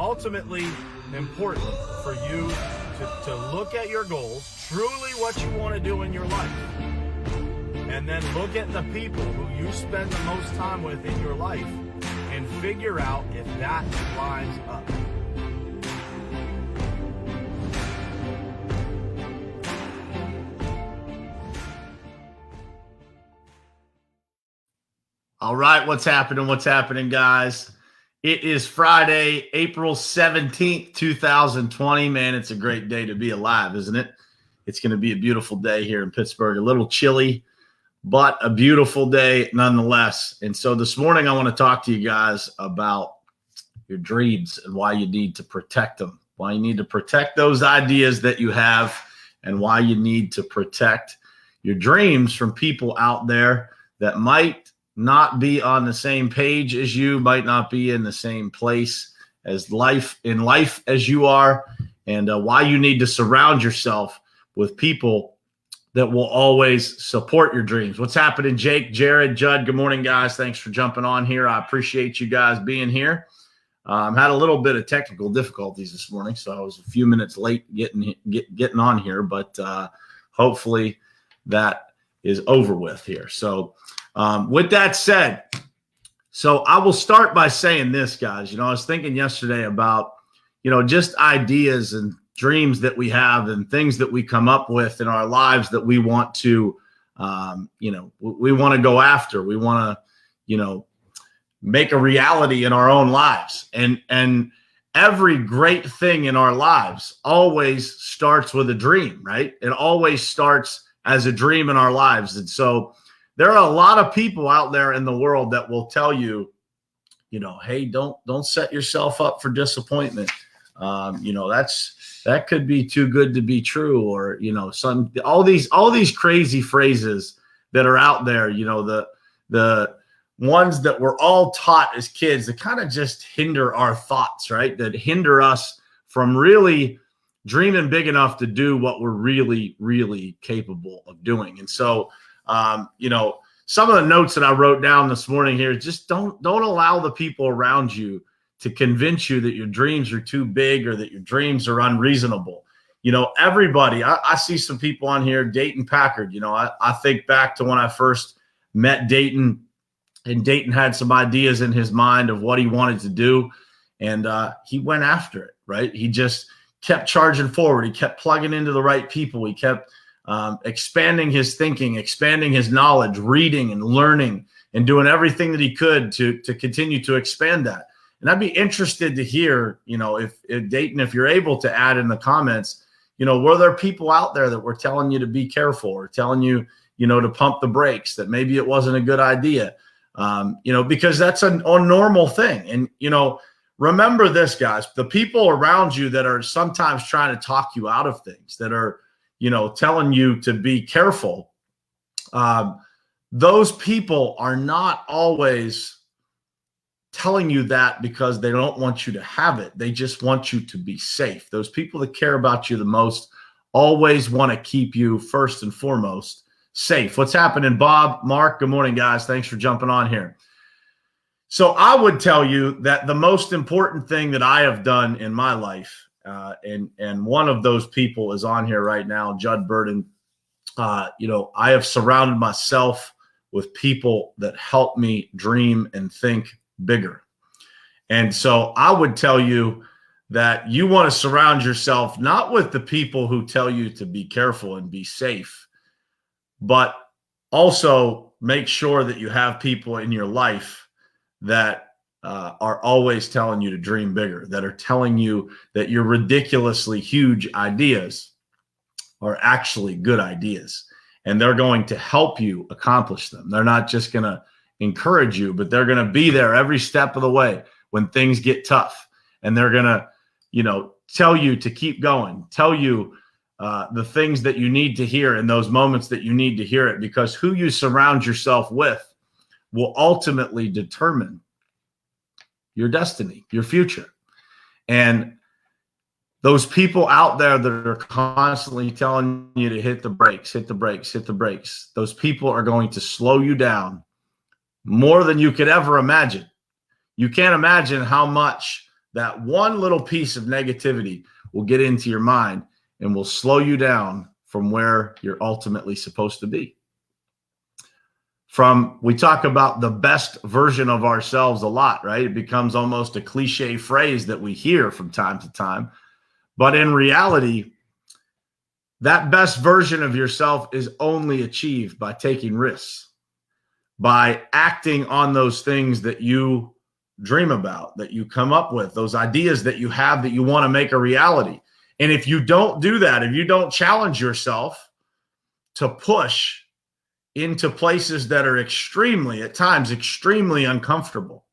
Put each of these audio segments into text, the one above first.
ultimately important for you to look at your goals, truly what you want to do in your life, and then look at the people who you spend the most time with in your life and figure out if that lines up. All right, what's happening, guys? It is Friday, April 17th, 2020. Man, it's a great day to be alive, isn't it? It's going to be a beautiful day here in Pittsburgh. A little chilly, but a beautiful day nonetheless. And so this morning I want to talk to you guys about your dreams and why you need to protect them, why you need to protect those ideas that you have, and why you need to protect your dreams from people out there that might not be on the same page as you, might not be in the same place as life as you are, and why you need to surround yourself with people that will always support your dreams. What's happening, Jake, Jared, Judd? Good morning, guys. Thanks for jumping on here. I appreciate you guys being here. Had a little bit of technical difficulties this morning, so I was a few minutes late getting on here, but hopefully that is over with here. So with that said, so I will start by saying this, guys. I was thinking yesterday about, just ideas and dreams that we have and things that we come up with in our lives that we want to, we want to go after. We want to, make a reality in our own lives. And every great thing in our lives always starts with a dream, right? It always starts as a dream in our lives. And so there are a lot of people out there in the world that will tell you, hey, don't set yourself up for disappointment. That could be too good to be true, or all these crazy phrases that are out there. The ones that we're all taught as kids that kind of just hinder our thoughts, right? That hinder us from really dreaming big enough to do what we're really, really capable of doing. And so some of the notes that I wrote down this morning here, just don't allow the people around you to convince you that your dreams are too big or that your dreams are unreasonable. Everybody, I see some people on here, Dayton Packard. I think back to when I first met Dayton, and Dayton had some ideas in his mind of what he wanted to do, and he went after it, right? He just kept charging forward. He kept plugging into the right people. He kept expanding his thinking, expanding his knowledge, reading and learning, and doing everything that he could to continue to expand that. And I'd be interested to hear, if Dayton, if you're able to add in the comments, were there people out there that were telling you to be careful or telling you, to pump the brakes, that maybe it wasn't a good idea, because that's a normal thing. And, remember this, guys, the people around you that are sometimes trying to talk you out of things, that are, telling you to be careful. Those people are not always telling you that because they don't want you to have it. They just want you to be safe. Those people that care about you the most always want to keep you first and foremost safe. What's happening, Bob, Mark? Good morning, guys. Thanks for jumping on here. So I would tell you that the most important thing that I have done in my life, and one of those people is on here right now, Judd Burden. I have surrounded myself with people that help me dream and think bigger. And so I would tell you that you want to surround yourself not with the people who tell you to be careful and be safe, but also make sure that you have people in your life that are always telling you to dream bigger, that are telling you that your ridiculously huge ideas are actually good ideas, and they're going to help you accomplish them. They're not just going to encourage you, but they're going to be there every step of the way when things get tough, and they're going to, tell you to keep going, tell you the things that you need to hear in those moments that you need to hear it, because who you surround yourself with will ultimately determine your destiny, your future. And those people out there that are constantly telling you to hit the brakes, hit the brakes, hit the brakes, those people are going to slow you down more than you could ever imagine. You can't imagine how much that one little piece of negativity will get into your mind and will slow you down from where you're ultimately supposed to be. We talk about the best version of ourselves a lot, right? It becomes almost a cliche phrase that we hear from time to time. But in reality, that best version of yourself is only achieved by taking risks, by acting on those things that you dream about, that you come up with, those ideas that you have that you want to make a reality. And if you don't do that, if you don't challenge yourself to push into places that are at times extremely uncomfortable,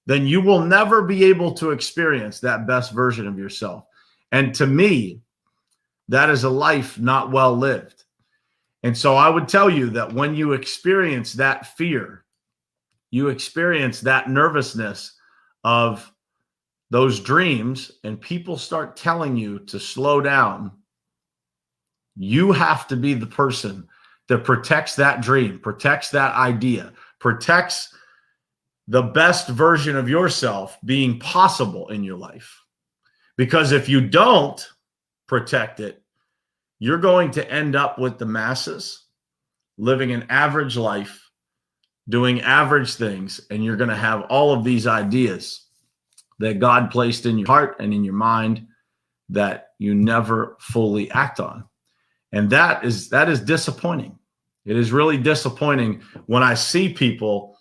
then you will never be able to experience that best version of yourself. And to me, that is a life not well lived. And so I would tell you that when you experience that fear, you experience that nervousness of those dreams, and people start telling you to slow down, you have to be the person that protects that dream, protects that idea, protects the best version of yourself being possible in your life. Because if you don't protect it, you're going to end up with the masses, living an average life, doing average things, and you're going to have all of these ideas that God placed in your heart and in your mind that you never fully act on. And that is disappointing. It is really disappointing when I see people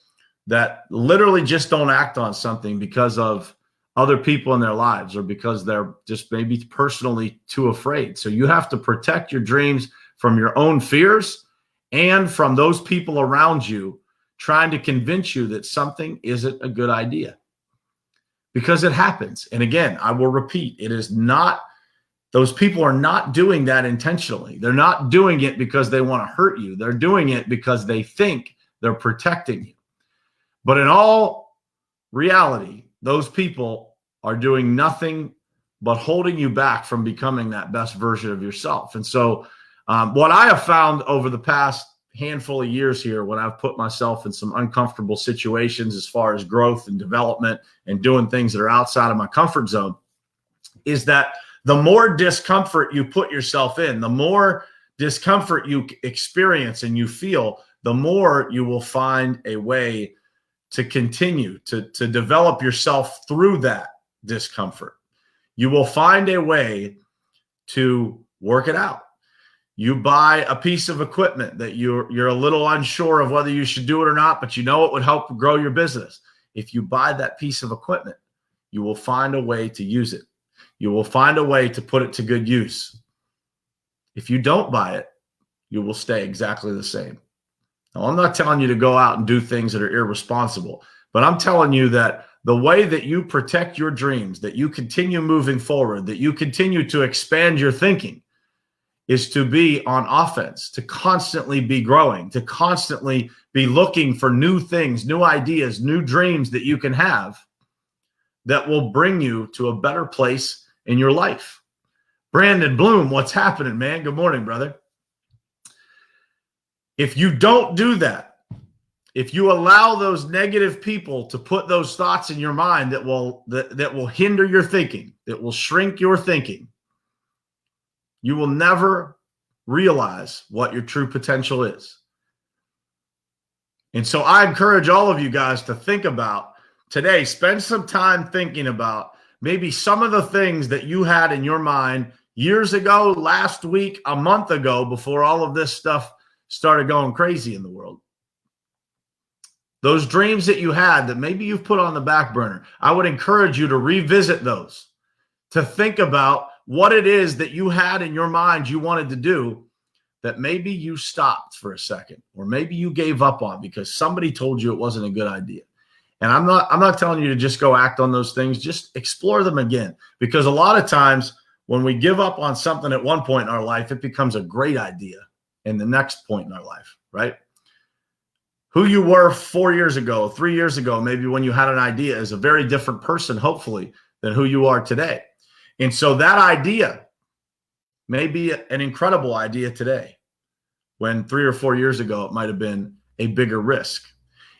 that literally just don't act on something because of other people in their lives or because they're just maybe personally too afraid. So you have to protect your dreams from your own fears and from those people around you trying to convince you that something isn't a good idea. Because it happens. And again, I will repeat, it is not, those people are not doing that intentionally. They're not doing it because they want to hurt you. They're doing it because they think they're protecting you. But in all reality, those people are doing nothing but holding you back from becoming that best version of yourself. And so what I have found over the past handful of years here, when I've put myself in some uncomfortable situations as far as growth and development and doing things that are outside of my comfort zone, is that the more discomfort you put yourself in, the more discomfort you experience and you feel, the more you will find a way to continue to develop yourself through that discomfort. You will find a way to work it out. You buy a piece of equipment that you're a little unsure of whether you should do it or not, but you know it would help grow your business. If you buy that piece of equipment, you will find a way to use it. You will find a way to put it to good use. If you don't buy it, you will stay exactly the same. Now, I'm not telling you to go out and do things that are irresponsible, but I'm telling you that the way that you protect your dreams, that you continue moving forward, that you continue to expand your thinking, is to be on offense, to constantly be growing, to constantly be looking for new things, new ideas, new dreams that you can have that will bring you to a better place in your life. Brandon Bloom, what's happening, man? Good morning, brother. If you don't do that, if you allow those negative people to put those thoughts in your mind that will hinder your thinking, that will shrink your thinking, you will never realize what your true potential is. And so I encourage all of you guys to think about today, spend some time thinking about maybe some of the things that you had in your mind years ago, last week, a month ago, before all of this stuff started going crazy in the world. Those dreams that you had that maybe you've put on the back burner, I would encourage you to revisit those, to think about what it is that you had in your mind you wanted to do that maybe you stopped for a second, or maybe you gave up on because somebody told you it wasn't a good idea. And I'm not telling you to just go act on those things, just explore them again. Because a lot of times when we give up on something at one point in our life, it becomes a great idea in the next point in our life, right? Who you were 4 years ago, 3 years ago, maybe when you had an idea, is a very different person, hopefully, than who you are today. And so that idea may be an incredible idea today, when 3 or 4 years ago, it might have been a bigger risk.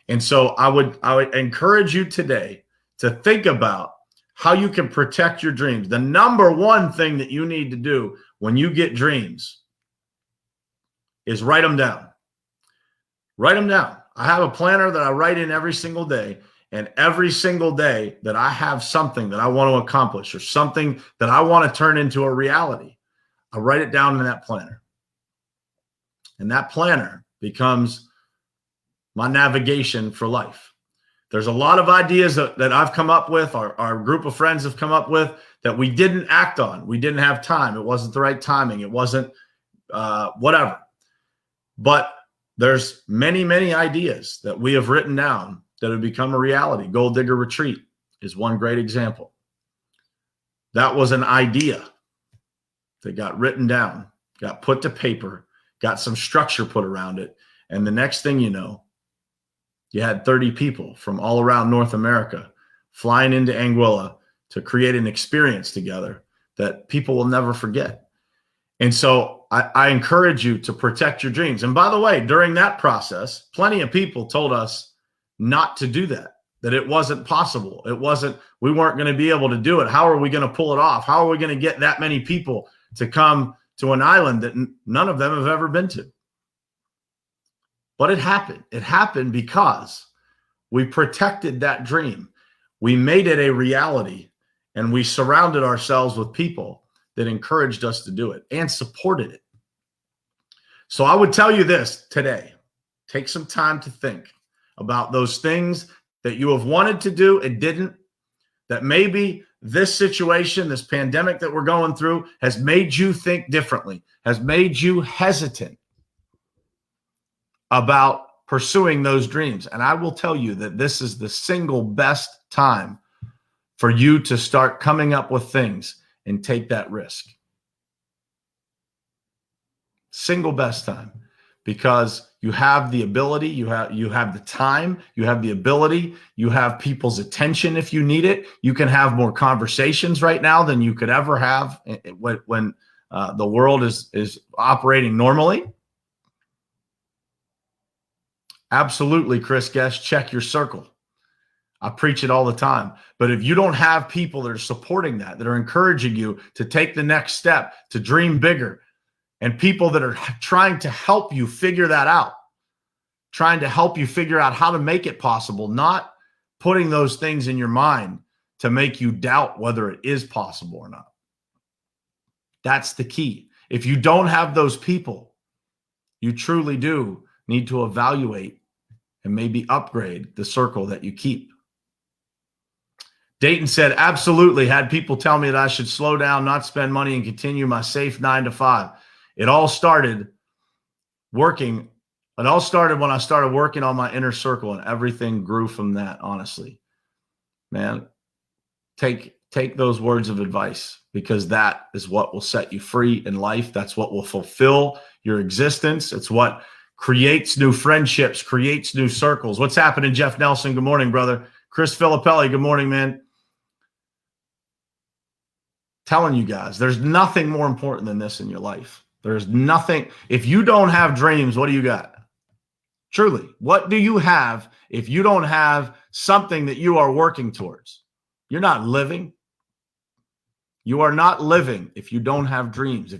And so I would encourage you today to think about how you can protect your dreams. The number one thing that you need to do when you get dreams is write them down. Write them down. I have a planner that I write in every single day, and every single day that I have something that I want to accomplish or something that I want to turn into a reality, I write it down in that planner. And that planner becomes my navigation for life. There's a lot of ideas that I've come up with, our group of friends have come up with, that we didn't act on. We didn't have time. It wasn't the right timing. It wasn't whatever. But there's many, many ideas that we have written down that have become a reality. Gold Digger Retreat is one great example. That was an idea that got written down, got put to paper, got some structure put around it. And the next thing you know, you had 30 people from all around North America flying into Anguilla to create an experience together that people will never forget. And so I encourage you to protect your dreams. And by the way, during that process, plenty of people told us not to do that it wasn't possible. We weren't going to be able to do it. How are we going to pull it off? How are we going to get that many people to come to an island that none of them have ever been to? But it happened. It happened because we protected that dream. We made it a reality, and we surrounded ourselves with people that encouraged us to do it and supported it. So I would tell you this today. Take some time to think about those things that you have wanted to do and didn't, that maybe this situation, this pandemic that we're going through, has made you think differently, has made you hesitant about pursuing those dreams. And I will tell you that this is the single best time for you to start coming up with things and take that risk. Single best time, because you have the ability, you have the time, you have the ability, you have people's attention if you need it. You can have more conversations right now than you could ever have when the world is operating normally. Absolutely, Chris Guest, check your circle. I preach it all the time. But if you don't have people that are supporting that are encouraging you to take the next step, to dream bigger, and people that are trying to help you figure that out, trying to help you figure out how to make it possible, not putting those things in your mind to make you doubt whether it is possible or not. That's the key. If you don't have those people, you truly do need to evaluate and maybe upgrade the circle that you keep. Dayton said, absolutely, had people tell me that I should slow down, not spend money, and continue my safe 9 to 5. It all started when I started working on my inner circle, and everything grew from that, honestly. Man, take those words of advice, because that is what will set you free in life. That's what will fulfill your existence. It's what creates new friendships, creates new circles. What's happening, Jeff Nelson? Good morning, brother. Chris Filippelli, good morning, man. Telling you guys, there's nothing more important than this in your life. There's nothing. If you don't have dreams, what do you got? Truly, what do you have if you don't have something that you are working towards? You're not living. You are not living if you don't have dreams.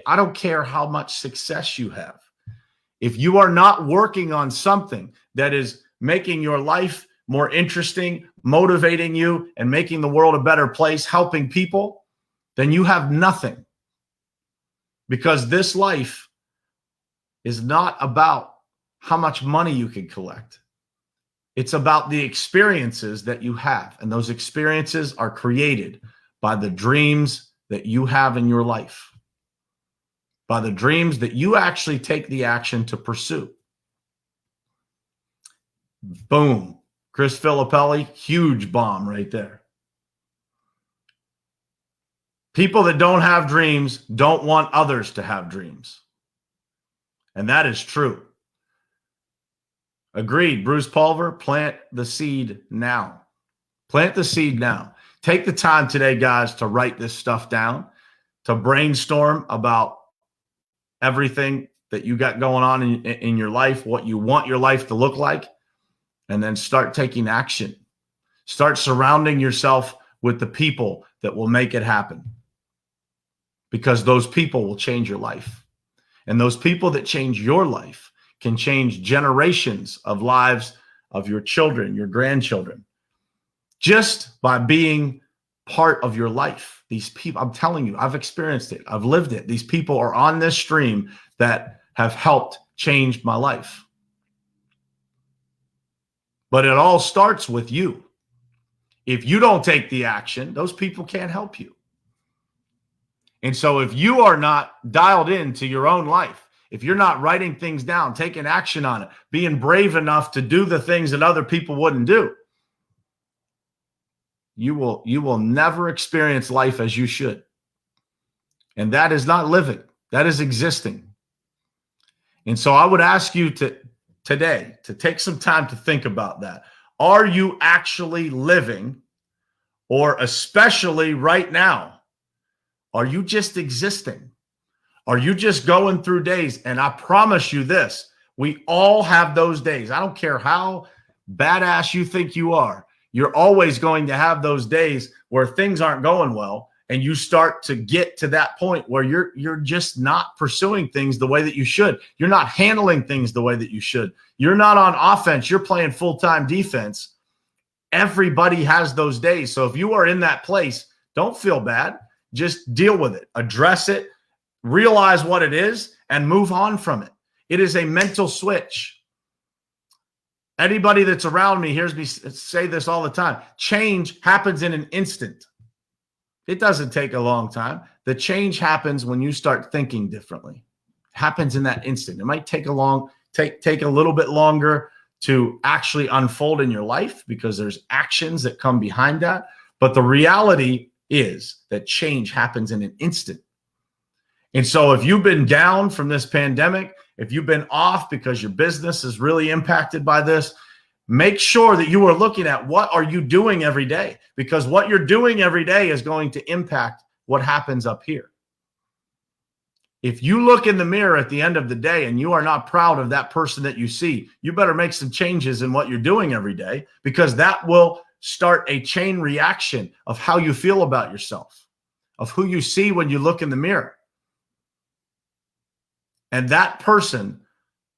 I don't care how much success you have. If you are not working on something that is making your life more interesting, motivating you, and making the world a better place, helping people, then you have nothing. Because this life is not about how much money you can collect. It's about the experiences that you have. And those experiences are created by the dreams that you have in your life, by the dreams that you actually take the action to pursue. Boom. Chris Filippelli, huge bomb right there. People that don't have dreams don't want others to have dreams. And that is true. Agreed. Bruce Pulver, plant the seed now. Plant the seed now. Take the time today, guys, to write this stuff down, to brainstorm about everything that you got going on in your life, what you want your life to look like, and then start taking action. Start surrounding yourself with the people that will make it happen, because those people will change your life. And those people that change your life can change generations of lives of your children, your grandchildren, just by being part of your life. These people, I'm telling you, I've experienced it. I've lived it. These people are on this stream that have helped change my life. But it all starts with you. If you don't take the action, those people can't help you. And so if you are not dialed into your own life, if you're not writing things down, taking action on it, being brave enough to do the things that other people wouldn't do, you will never experience life as you should. And that is not living. That is existing. And so I would ask you today to take some time to think about that. Are you actually living, or especially right now, are you just existing? Are you just going through days? And I promise you this, we all have those days. I don't care how badass you think you are. You're always going to have those days where things aren't going well, and you start to get to that point where you're just not pursuing things the way that you should. You're not handling things the way that you should. You're not on offense. You're playing full-time defense. Everybody has those days. So if you are in that place, don't feel bad. Just deal with it. Address it. Realize what it is and move on from it. It is a mental switch. Anybody that's around me hears me say this all the time. Change happens in an instant. It doesn't take a long time. The change happens when you start thinking differently. It happens in that instant. It might take a little bit longer to actually unfold in your life, because there's actions that come behind that. But the reality is that change happens in an instant. And so if you've been down from this pandemic, if you've been off because your business is really impacted by this, make sure that you are looking at what are you doing every day, because what you're doing every day is going to impact what happens up here. If you look in the mirror at the end of the day and you are not proud of that person that you see, you better make some changes in what you're doing every day, because that will start a chain reaction of how you feel about yourself, of who you see when you look in the mirror. And that person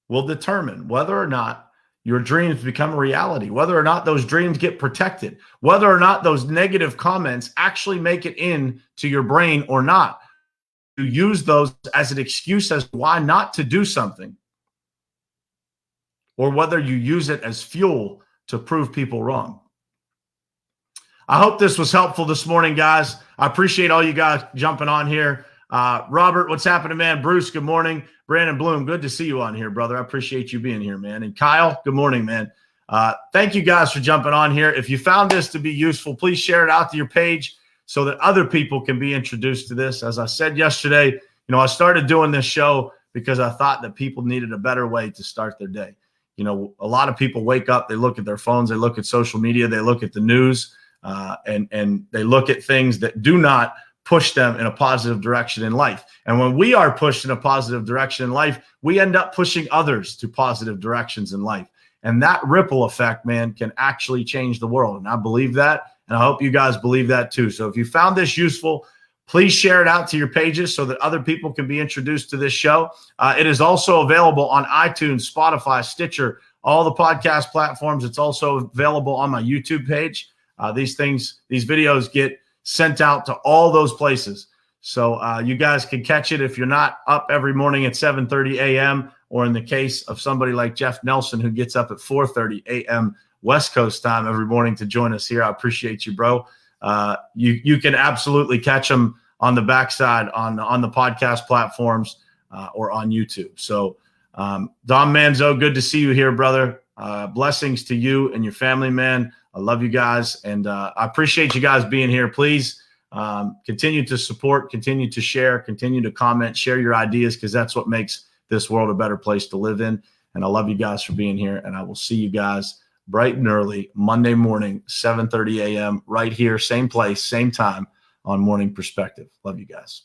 will determine whether or not your dreams become a reality, whether or not those dreams get protected, whether or not those negative comments actually make it into your brain or not. You use those as an excuse as to why not to do something, or whether you use it as fuel to prove people wrong. I hope this was helpful this morning, guys. I appreciate all you guys jumping on here. Robert, what's happening, man? Bruce, good morning. Brandon Bloom, good to see you on here, brother. I appreciate you being here, man. And Kyle, good morning, man. Thank you guys for jumping on here. If you found this to be useful, please share it out to your page so that other people can be introduced to this. As I said yesterday, I started doing this show because I thought that people needed a better way to start their day. A lot of people wake up, they look at their phones, they look at social media, they look at the news, and they look at things that do not push them in a positive direction in life. And when we are pushed in a positive direction in life, we end up pushing others to positive directions in life. And that ripple effect, man, can actually change the world. And I believe that. And I hope you guys believe that too. So if you found this useful, please share it out to your pages so that other people can be introduced to this show. It is also available on iTunes, Spotify, Stitcher, all the podcast platforms. It's also available on my YouTube page. These videos get sent out to all those places. So you guys can catch it if you're not up every morning at 7:30 a.m. or in the case of somebody like Jeff Nelson, who gets up at 4:30 a.m. West Coast time every morning to join us here. I appreciate you, bro. You can absolutely catch them on the backside on the podcast platforms or on YouTube. So Dom Manzo, good to see you here, brother. Blessings to you and your family, man. I love you guys, and I appreciate you guys being here. Please continue to support, continue to share, continue to comment, share your ideas, because that's what makes this world a better place to live in. And I love you guys for being here, and I will see you guys bright and early Monday morning, 7:30 a.m. right here, same place, same time on Morning Perspective. Love you guys.